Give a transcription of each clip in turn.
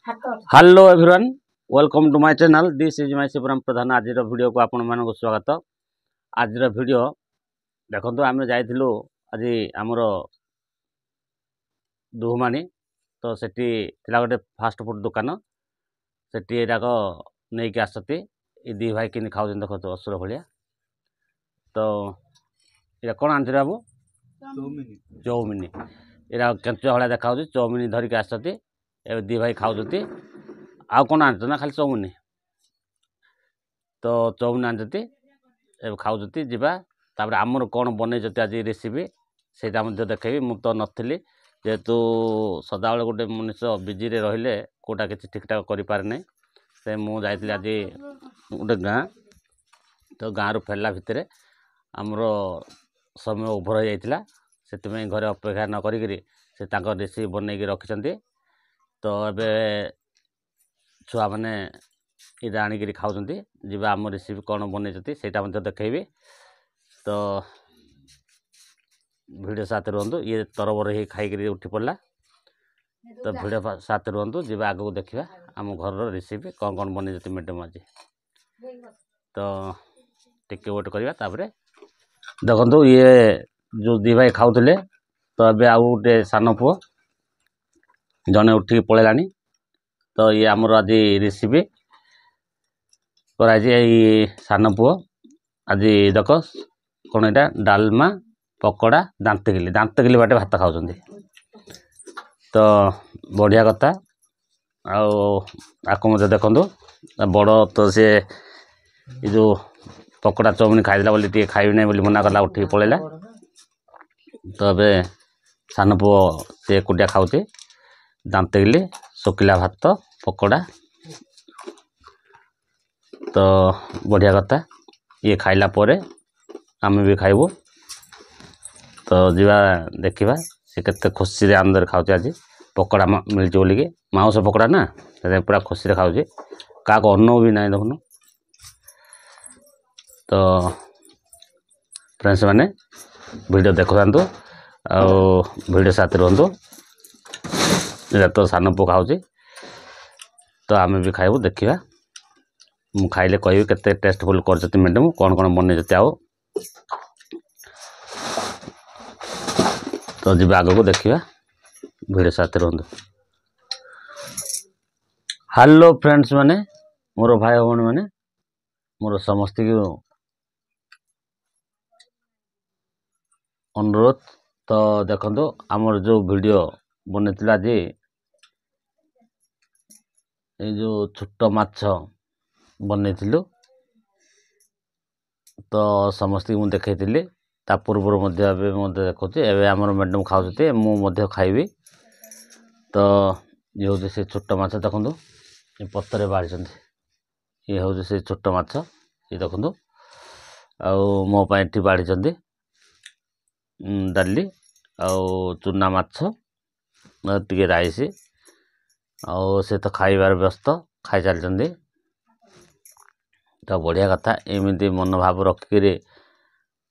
Hello everyone welcome to my channel this is my Shivram Pradhan आज video को आपण मानक स्वागत आज वीडियो देखो आम जाइलु आज आमर दुहमानी तो सेठी गोटे फास्ट फूड दुकान सेठी एटाक नहीं आसती ये दी भाई कि खाऊ देखो असुर भाया तो ये कौन आनते बाबू चौमिन यहाँ केंचुआ भाया देखा चौमिन धरिक आसती दी भाई खाऊ आउ कौन आनते ना खाली चौमिन तो चौमिन आनते ए खाऊती जीवा तापर आमर कौन बनई आज रेसिपी से देखेबी मु तो नी जेहेतु सदा बेले गोटे मनुष्य बिजी रे रहिले कोटा किसी ठीक ठाक करि पारे नै से मु जाइतली आज गोटे गाँ तो गाँव रु फेरला भितर आमर समय ओभर हो जाइतिला सेतिमे घरे अपेक्षा न करिकरी से तांको रेसिपी बनैकी रखिछन्ती तो एबे छुआ मैंने ये आनिक खाऊँ जी आम रेसिपी कौन बनई से देखेबी तो वीडियो साथ रुहतु ये तरबर ही खाई उठी पड़ा तो वीडियो साथ रुहतु जी आगे देखा आम घर रेसिपी कौन कौन बनई मैडम आज तो टिके वेट करवा देखो ये जो दी भाई खाऊले तो ये आउ गोटे सान पुओ जड़े उठिक पलैलानी तो ये आमर आज रेसिपी कराई सान पुओ आज देख कौन यहाँ डालमा पकोड़ा दांतकिली बाटे भात खाऊँ तो बढ़िया कथा आपको मत देखु बड़ तो सी ये जो पकोड़ा चौमिन खाईला बोली टे खाइबी ना मना कला उठिक पलैला तो ये सान पुओ सी एकुटिया खाऊँ दांतकिली शुखिला भात पकोड़ा तो बढ़िया कथा ये खाइला परे आम भी खाइबू तो जीवा देखा से केते खुशी रे आनंद खाऊँ आज पकोड़ा मिलचे बोलिकी माउस पकोड़ा ना पूरा खुशी रे खाऊँ क्या अन्न भी ना देखुन तो फ्रेंड्स मैंने वीडियो देखु वीडियो साथ रुहतु तो सान पु खाऊँ तो आम भी खाइबू देखा मु खाइले कहबी केते टेस्टफुल कर मैडम कौन कौन बनई आओ तो जी आग को देखा वीडियो साथ रुहतु हेलो फ्रेंड्स मैंने मोर भाई भौणी मैंने मोर समस्त अनुरोध तो देखो आमर जो वीडियो बनई आज ये जो छोट माछ बनई तो समस्त मुझे देखी ता पूर्व देखो एवं आम मैडम खाऊँ मुझे खाइबी तो ये हूँ से छोट माछ देखो ये पत्तर बाढ़ी ये हूँ से छोट माछ ये देखो मो पाई बाढ़ी डाली आउ चूना माछ टे राइस आउ से तो खाइबार व्यस्त खाई चलती तो बढ़िया कथा एमती मनोभाव रखिक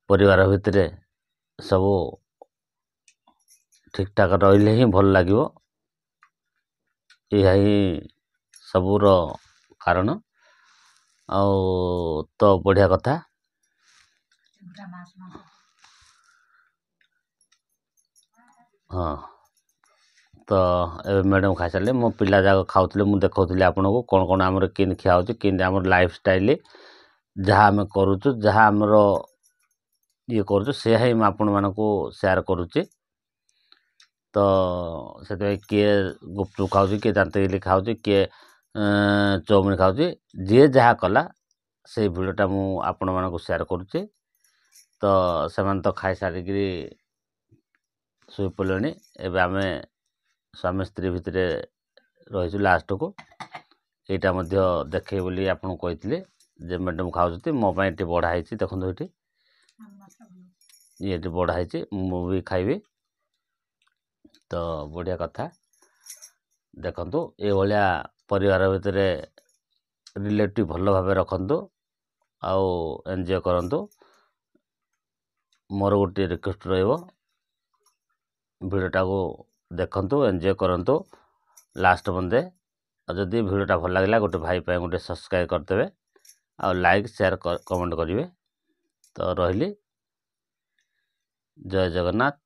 परिवार भितर सब ठीक ठाक रही ही भल लगे यह ही सबूर कारण तो बढ़िया कथा हाँ तो ए मैडम खाई सारे मो पिला जाक खाऊले मुझे देखा आपन को कौन कौन आमर किन खिया कि आम लाइफ स्टाइल जहाँ आम करुचु जहाँ आमर ये करुचु से ही आपण मानक सेयार करुच्ची तो से किए गुपचुप खाऊँ किए दांतकिली खाऊँ किए चौमिन खाऊँ जी जहाँ कला से भिडियोटा मु आपण मानक सेयार करुच्ची तो से तो खाई सारिक शुई पड़े एवं आम स्वामी स्त्री भितर रही लास्ट को यहाँ देखे बोली आपन कही जे मैडम खाऊँ मोपाई ये बढ़ाई देखो ये बढ़ाई मु भी खाइबी तो बढ़िया कथा देखु ये भाया परिवार भितर रिलेटिव भल भाव रखु आउ एंजॉय करंतु मोर गोटे रिक्वेस्ट वीडियोटा को देखंतु एंजॉय करंतु लास्ट बंदे ଆଉ ଯଦି ଭିଡ଼ିଓଟା ଭଲ ଲାଗିଲା ଗୋଟେ ଭାଇ ପାଇଁ ଗୋଟେ ସବସ୍କ୍ରାଇବ୍ କରିଦେବେ ଆଉ ଲାଇକ୍ ସେୟାର କମେଣ୍ଟ କରିବେ। ତ ରହିଲି, ଜୟ ଜଗନ୍ନାଥ।